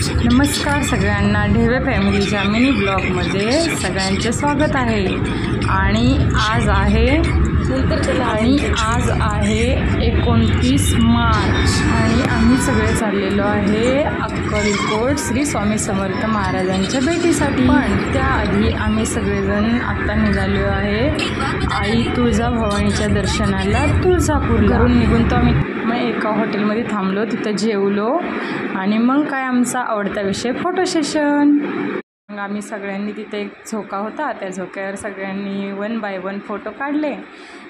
नमस्कार सगळ्यांना, ढेवे फॅमिलीच्या मिनी ब्लॉगमध्ये सगळ्यांचे स्वागत आहे। आणि आज आहे 29 मार्च आणि आम्ही सगळे चाललेलो आहे अक्कलकोट श्री स्वामी समर्थ महाराजांच्या भेटीसाठी। पण त्याआधी आम्ही सगळेजण आत्ता निघालो आहे आई तुळजाभवानीच्या दर्शनाला तुळजापूरला। घरून निघून तो आम्ही एका हॉटेलमध्ये थांबलो, तिथं जेवलो आणि मग काय आमचा आवडता विषय फोटो सेशन। मग आम्ही सगळ्यांनी तिथे एक झोका होता, त्या झोक्यावर सगळ्यांनी 1 बाय 1 फोटो काढले।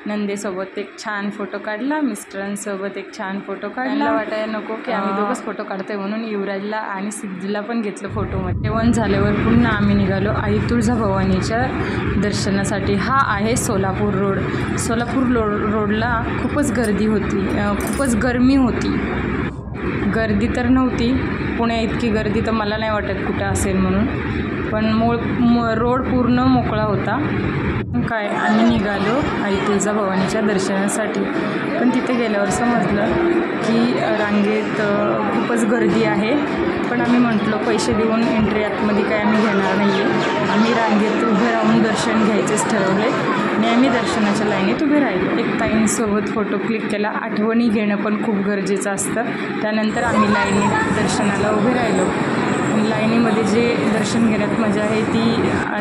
नंदेसोबत एक छान फोटो काढला, मिस्टरांसोबत एक छान फोटो काढला। वाटायला नको की आम्ही दोघंच फोटो काढतोय म्हणून युवराजला आणि सिद्धीला पण घेतलं फोटोमध्ये। जेवण झाल्यावर पुन्हा आम्ही निघालो आई तुळजाभवानीच्या दर्शनासाठी। हा आहे सोलापूर रोड। सोलापूर रोडला खूपच गर्दी होती, खूपच गरमी होती। गर्दी तर नव्हती, पुण्या इतकी गर्दी तर मला नाही वाटत कुठं असेल म्हणून, पण रोड पूर्ण मोकळा होता। काय आम्ही निघालो आई तुळजाभवानीच्या दर्शनासाठी, पण तिथे गेल्यावर समजलं की रांगेत खूपच गर्दी आहे। पण आम्ही म्हटलो पैसे देऊन एंट्री आतमध्ये काय आम्ही घेणार नाही आहे, आम्ही रांगेत उभे राहून दर्शन घ्यायचेच ठरवले आणि आम्ही दर्शनाच्या लाईनीत उभे राहिलो। एक ताईंसोबत फोटो क्लिक केला। आठवणी घेणं पण खूप गरजेचं असतं। त्यानंतर आम्ही लाईनीत दर्शनाला उभे राहिलो। लाईनीमध्ये जे दर्शन घेण्यात मजा आहे ती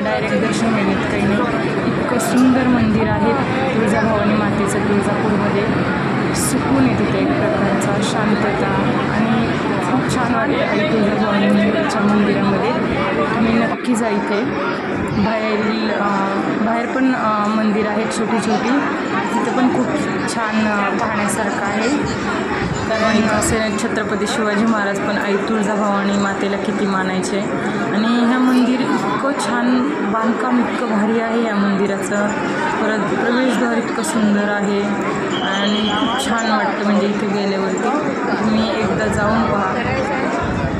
डायरेक्ट दर्शन घेण्यात काही नाही। इतकं सुंदर मंदिर आहे तुळजाभवानी मातेचं। तुळजापूरमध्ये सुकून आहे तिथे, एक प्रकारचा शांतता आणि खूप छान वाटतं आई तुळजाभवानीच्या मंदिरामध्ये। तुम्ही नक्की जा इथे। बाहेर पण मंदिर आहेत छोटी छोटी, तिथं पण खूप छान पाहण्यासारखं आहे। कारण असे छत्रपती शिवाजी महाराज पण आई तुळजाभवानी मातेला किती मानायचे आणि ह्या मंदिर इतकं छान बांधकाम इतकं भारी आहे या मंदिराचं। परत प्रवेशद्वार इतकं सुंदर आहे आणि खूप छान वाटतं, म्हणजे इथे गेल्यावरती तुम्ही एकदा जाऊन पहा।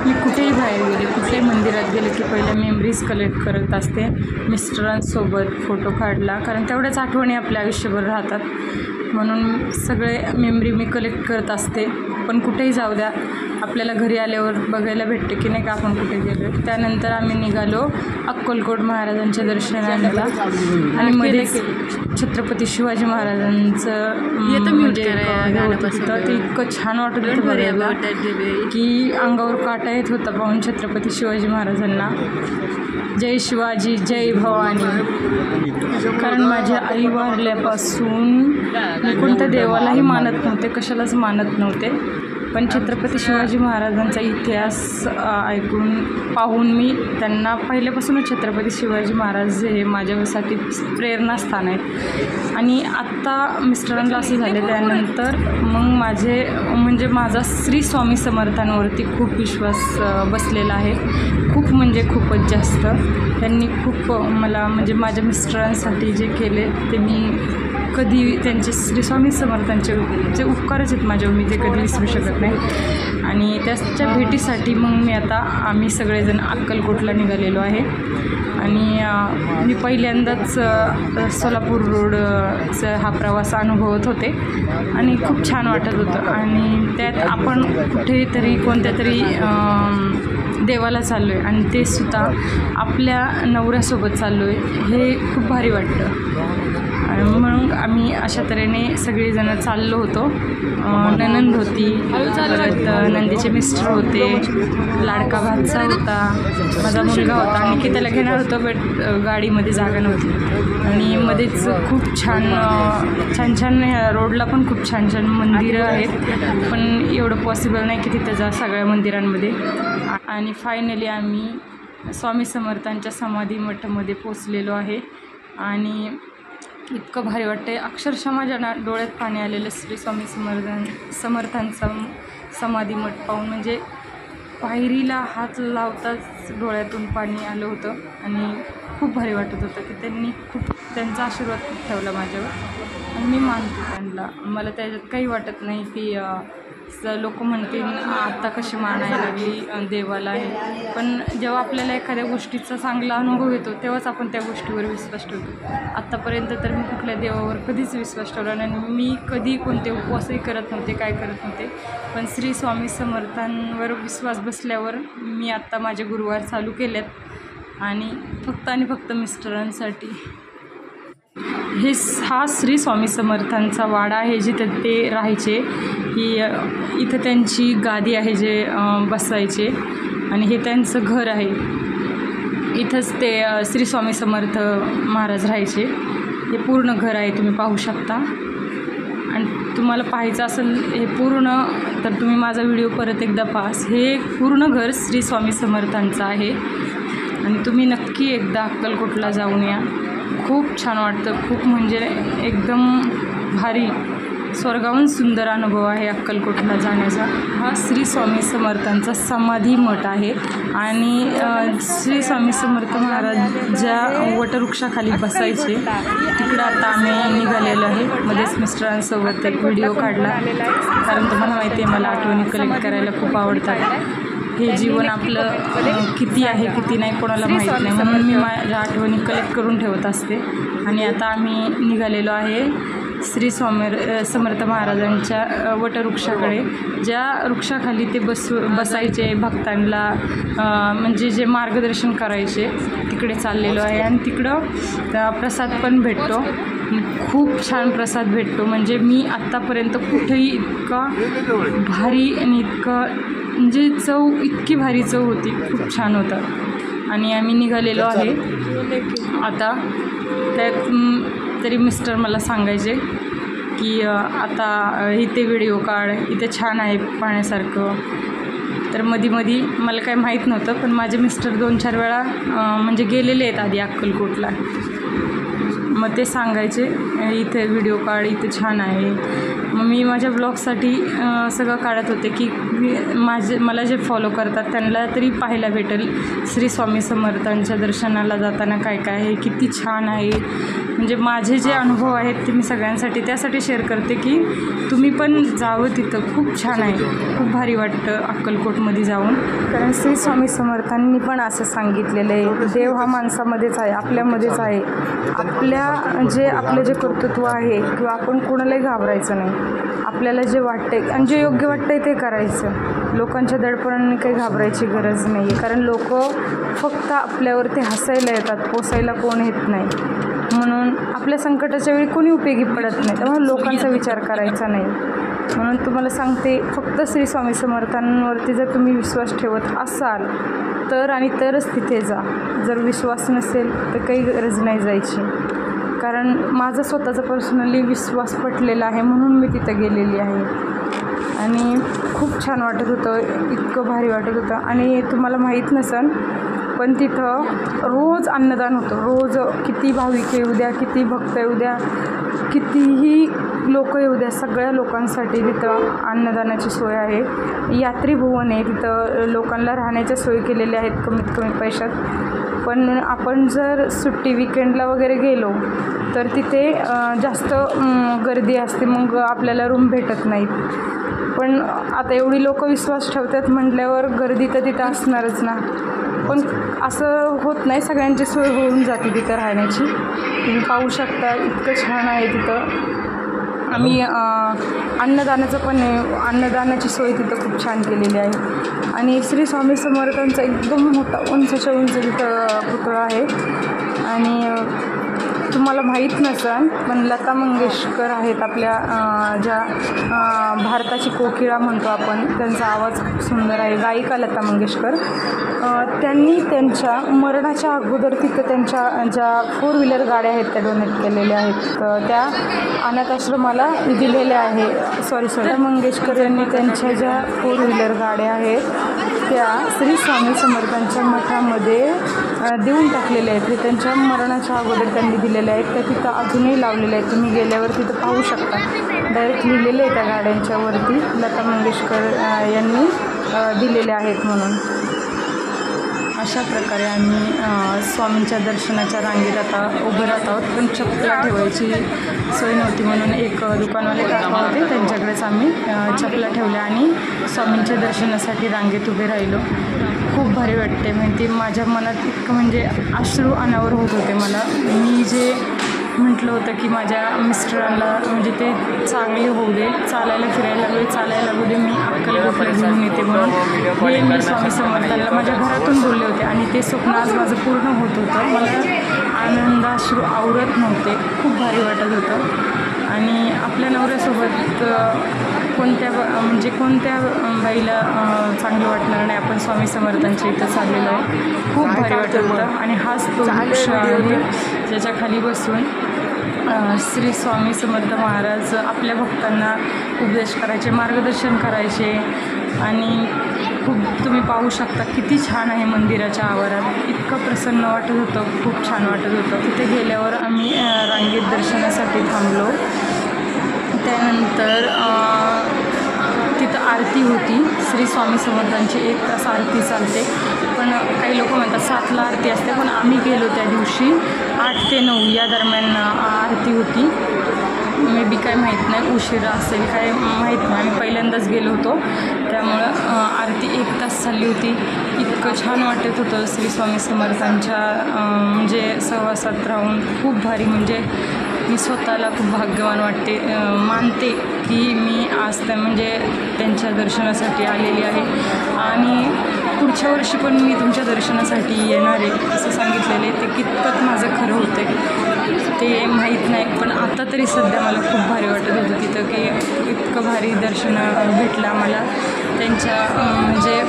मी कुठेही बाहेर गेले, कुठल्याही मंदिरात गेले की पहिले मेमरीज कलेक्ट करत असते। मिस्टरांसोबत फोटो काढला, कारण तेवढ्याच आठवणी आपल्या आयुष्यभर राहतात, म्हणून सगळे मेमरी मी कलेक्ट करत असते। पण कुठेही जाऊ द्या, आपल्याला घरी आल्यावर बघायला भेटते की नाही का आपण कुठे गेलो। त्यानंतर आम्ही निघालो अक्कलकोट महाराजांच्या दर्शनाला आणि मध्येच छत्रपती शिवाजी महाराजांचं म्हणजे ते इतकं छान वाटत होतं बघायला की अंगावर काटा येत होता पाहून छत्रपती शिवाजी महाराजांना। जय शिवाजी जय भवानी। कारण माझ्या आई वारल्यापासून मी कोणत्या देवालाही मानत नव्हते, कशालाच मानत नव्हते, पण छत्रपती शिवाजी महाराजांचा इतिहास पाहून मी त्यांना पहिल्यापासूनच छत्रपती शिवाजी महाराज हे माझ्यासाठी प्रेरणास्थान आहेत। आणि आत्ता मिस्टरांना असं झाले त्यानंतर मग माझा श्री स्वामी समर्थांवरती खूप विश्वास बसलेला आहे, खूप म्हणजे खूपच जास्त। त्यांनी खूप मला म्हणजे माझ्या मिस्टरांसाठी जे केले ते मी कधी त्यांचे श्री स्वामी समर्थांचे जे उपकारच आहेत माझ्यावर, मी ते कधी विसरू शकत नाही। आणि त्याच्या भेटीसाठी मग आम्ही सगळेजण अक्कलकोटला निघालेलो आहे। आणि मी पहिल्यांदाच सोलापूर रोडचा हा प्रवास अनुभवत होते आणि खूप छान वाटत होतं। आणि त्यात आपण कुठेतरी कोणत्या तरी देवाला चाललो आहे आणि ते सुद्धा आपल्या नवऱ्यासोबत चाललो आहे, हे खूप भारी वाटतं। म्हणून आम्ही अशा तऱ्हेने सगळेजण चाललो होतो। नणंद होती, परत नंदीचे मिस्टर होते, लाडका भाचा होता, माझा मुलगा होता आणि की त्याला घेणार होतं, बट गाडीमध्ये जागा नव्हती। आणि मध्येच खूप छान ह्या रोडला पण खूप छान मंदिरं आहेत, पण एवढं पॉसिबल नाही की तिथं जा सगळ्या मंदिरांमध्ये। आणि फायनली आम्ही स्वामी समर्थांच्या समाधी मठामध्ये पोचलेलो आहे आणि इतकं भारी वाटतं। अक्षरशः माझ्या डोळ्यात पाणी आलेलं श्री स्वामी समर्थांचा समाधी मठ पाहून, म्हणजे पायरीला हात लावताच डोळ्यातून पाणी आलं होतं आणि खूप भारी वाटत होतं की त्यांचा आशीर्वाद खूप ठेवला माझ्यावर आणि मी मानते त्यांना। मला त्याच्यात काही वाटत नाही की लोक म्हणतील आत्ता कशी मानायला लागली देवाला आहे, पण जेव्हा आपल्याला एखाद्या गोष्टीचा चांगला अनुभव येतो तेव्हाच आपण त्या गोष्टीवर विश्वास ठेवतो. आत्तापर्यंत तर मी कुठल्या देवावर कधीच विश्वास ठेवला नाही. मी कधी कोणते उपवासही करत नव्हते, काय करत नव्हते, पण श्री स्वामी समर्थांवर विश्वास बसल्यावर मी आत्ता माझे गुरुवार चालू केलेत आणि फक्त मिस्टरांसाठी. हा श्री स्वामी समर्थांचा वाडा आहे जिथे ते राहायचे. इथं त्यांची गादी आहे जे बसायचे आणि हे त्यांचं घर आहे. इथंच ते श्री स्वामी समर्थ महाराज राहायचे. हे पूर्ण घर आहे, तुम्ही पाहू शकता. आणि तुम्हाला पाहायचं असेल हे पूर्ण तर तुम्ही माझा व्हिडिओ परत एकदा पहा. हे पूर्ण घर श्री स्वामी समर्थांचं आहे आणि तुम्ही नक्की एकदा अक्कलकोटला जाऊन या. खूप छान वाटतं, खूप म्हणजे एकदम भारी, स्वर्गाहून सुंदर अनुभव आहे अक्कलकोटला जाण्याचा. हा श्री स्वामी समर्थांचा समाधी मठ आहे आणि श्री स्वामी समर्थ महाराज ज्या वटवृक्षाखाली बसायचे तिकडं आता आम्ही निघालेलो आहे. मध्येच मिस्टरांसोबत एक व्हिडिओ काढला, कारण तुम्हाला माहिती आहे मला आठवणी कलेक्ट करायला खूप आवडतात. हे जीवन आपलं किती आहे किती नाही कोणाला माहीत नाही, म्हणून मी माझ्या आठवणी कलेक्ट करून ठेवत असते. आणि आता आम्ही निघालेलो आहे श्री समर्थ महाराजांच्या वटवृक्षाकडे, ज्या वृक्षाखाली ते बसायचे, भक्तांना म्हणजे जे मार्गदर्शन करायचे तिकडे चाललेलो आहे. आणि तिकडं प्रसाद पण भेटतो, खूप छान प्रसाद भेटतो. म्हणजे मी आत्तापर्यंत कुठेही इतका भारी आणि इतकं म्हणजे चव, इतकी भारी चव होती, खूप छान होतं. आणि आम्ही निघालेलो आहे आता. त्यात तरी मिस्टर मला सांगायचे की आता इथे व्हिडिओ काढ, इथे छान आहे पाहण्यासारखं. तर मधी मला काही माहीत नव्हतं, पण माझे मिस्टर 2-4 वेळा म्हणजे गेलेले आहेत आधी अक्कलकोटला. मग ते सांगायचे इथे व्हिडिओ काढ, इथे छान आहे. मग मी माझ्या ब्लॉगसाठी सगळं काढत होते की मला जे फॉलो करतात त्यांना तरी पाहायला भेटेल श्री स्वामी समर्थांच्या दर्शनाला जाताना काय काय आहे, किती छान आहे. म्हणजे माझे जे अनुभव आहेत ते मी सगळ्यांसाठी त्यासाठी शेअर करते की तुम्ही पण जावं तिथं. खूप छान आहे, खूप भारी वाटतं अक्कलकोटमध्ये जाऊन. कारण श्री स्वामी समर्थांनी पण असं सांगितलेलं आहे, देव हा माणसामध्येच आहे, आपल्यामध्येच आहे. आपलं जे कर्तृत्व आहे किंवा आपण कोणालाही घाबरायचं नाही. आपल्याला जे वाटतंय आणि जे योग्य वाटतंय ते करायचं. लोकांच्या दडपणाने काही घाबरायची गरज नाही आहे, कारण लोक फक्त आपल्यावरती हसायला येतात, पोसायला कोण येत नाही. म्हणून आपल्या संकटाच्या वेळी कोणी उपयोगी पडत नाही, त्यामुळे लोकांचा विचार करायचा नाही. म्हणून तुम्हाला सांगते, फक्त श्री स्वामी समर्थांवरती जर तुम्ही विश्वास ठेवत असाल तरच तिथे जा. जर विश्वास नसेल तर काही गरज नाही जायची. कारण माझा स्वतःचा पर्सनली विश्वास पटलेला आहे, म्हणून मी तिथं गेलेली आहे. आणि खूप छान वाटत होतं, इतकं भारी वाटत होतं. आणि तुम्हाला माहीत नसेल पण तिथं रोज अन्नदान होतं. रोज किती भाविक येऊ द्या, किती भक्त येऊ द्या, कितीही लोक येऊ द्या, सगळ्या लोकांसाठी तिथं अन्नदानाची सोय आहे. यात्री भवन आहे, तिथं लोकांना राहण्याच्या सोयी केलेल्या आहेत कमीत कमी पैशात. पण आपण जर सुट्टी विकेंडला वगैरे गेलो तर तिथे जास्त गर्दी असते, मग आपल्याला रूम भेटत नाहीत. पण आता एवढी लोक विश्वास ठेवतात म्हटल्यावर गर्दी तर तिथं असणारच ना. पण असं होत नाही, सगळ्यांची सोय होऊन जाते तिथं राहण्याची. तुम्ही पाहू शकता, इतकं छान आहे तिथं. आम्ही अन्नदानाचं पण अन्नदानाची सोय तिथं खूप छान केलेली आहे. आणि श्री स्वामी समर्थांचा एकदम मोठा उंचच्या उंच तिथं पुतळा आहे. आणि तुम्हाला माहीत नसेल पण लता मंगेशकर आहेत आपल्या, ज्या भारताची कोकिळा म्हणतो आपण, त्यांचा आवाज खूप सुंदर आहे, गायिका लता मंगेशकर. त्यांनी त्यांच्या मरणाच्या अगोदर तिथं त्यांच्या ज्या 4 व्हीलर गाड्या आहेत त्या डोनेट केलेल्या आहेत, त्या अनाथ आश्रमाला दिलेल्या आहे. लता मंगेशकर यांनी त्यांच्या ज्या 4 व्हीलर गाड्या आहेत त्या श्री स्वामी समर्थांच्या मठामध्ये देऊन टाकलेल्या आहेत. ते त्यांच्या मरणाच्या अगोदर त्यांनी दिलेल्या आहेत. त्या तिथं अजूनही लावलेल्या आहेत, तुम्ही गेल्यावर तिथं पाहू शकता. डायरेक्ट लिहिलेले आहे त्या गाड्यांच्यावरती लता मंगेशकर यांनी दिलेल्या आहेत म्हणून. अशा प्रकारे आम्ही स्वामींच्या दर्शनाच्या रांगेत आता उभं राहत आहोत. पण चपला ठेवायची सोय नव्हती म्हणून एक दुकानवाले काका होते, त्यांच्याकडेच आम्ही चपला ठेवल्या आणि स्वामींच्या दर्शनासाठी रांगेत उभे राहिलो. खूप भारी वाटते. म्हणजे माझ्या मनात इतकं म्हणजे अश्रू अनावर होत होते मला. मी जे म्हटलं होतं की माझ्या मिस्टरांना म्हणजे ते चांगले होऊ दे, चालायला फिरायला लागले, चालायला लागू दे, मी अक्कलकोटला घेऊन येते म्हणून हे मी स्वामी समर्थांना माझ्या घरातून बोलले होते आणि ते स्वप्न आज माझं पूर्ण होत होतं. मला आनंद अश्रू आवरत नव्हते. खूप भारी वाटत होतं. आणि आपल्या नवऱ्यासोबत कोणत्या बाईला चांगलं वाटणार नाही. आपण स्वामी समर्थांच्या इथं चाललेलो आहे. खूप भारी वाटत होतं. आणि हाच तो वृक्ष आहे ज्याच्या खाली बसून श्री स्वामी समर्थ महाराज आपल्या भक्तांना उपदेश करायचे, मार्गदर्शन करायचे. आणि खूप तुम्ही पाहू शकता किती छान आहे मंदिराच्या आवारात. इतकं प्रसन्न वाटत होतं, खूप छान वाटत होतं. तिथे गेल्यावर आम्ही रांगेत दर्शनासाठी थांबलो. त्यानंतर तिथं आरती होती. श्री स्वामी समर्थांची 1 तास आरती चालते. पण काही लोक म्हणतात 7ला आरती असते, पण आम्ही गेलो त्या दिवशी 8 ते 9 या दरम्यान आरती होती. मे बी काय माहीत नाही, उशिरा असेल काय माहीत नाही. आम्ही पहिल्यांदाच गेलो होतो, त्यामुळं आरती 1 तास चालली होती. इतकं छान वाटत होतं श्री स्वामी समर्थांच्या म्हणजे सहवासात राहून. खूप भारी. म्हणजे मी स्वतःला खूप भाग्यवान मानते की मी आज त्यांच्या दर्शनासाठी आलेली आहे. आणि पुढच्या वर्षी पण मी तुमच्या दर्शनासाठी येणार आहे असं सांगितलेले. ते कितपत माझं खरं होते ते माहीत नाही, पण आता तरी सध्या मला खूप भारी वाटत होतं तिथं की इतकं भारी दर्शन भेटलं मला त्यांच्या. म्हणजे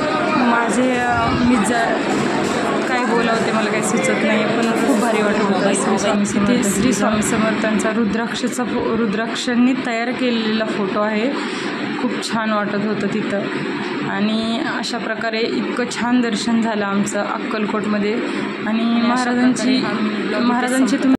मी काय बोलावं ते मला काही सुचत नाही, पण खूप भारी वाटत होतं. ते श्री स्वामी समर्थांचा रुद्राक्षांनी तयार केलेला फोटो आहे. खूप छान वाटत होतं तिथं. आणि अशा प्रकारे इतकं छान दर्शन झालं आमचं अक्कलकोटमध्ये. आणि महाराजांची तुम्ही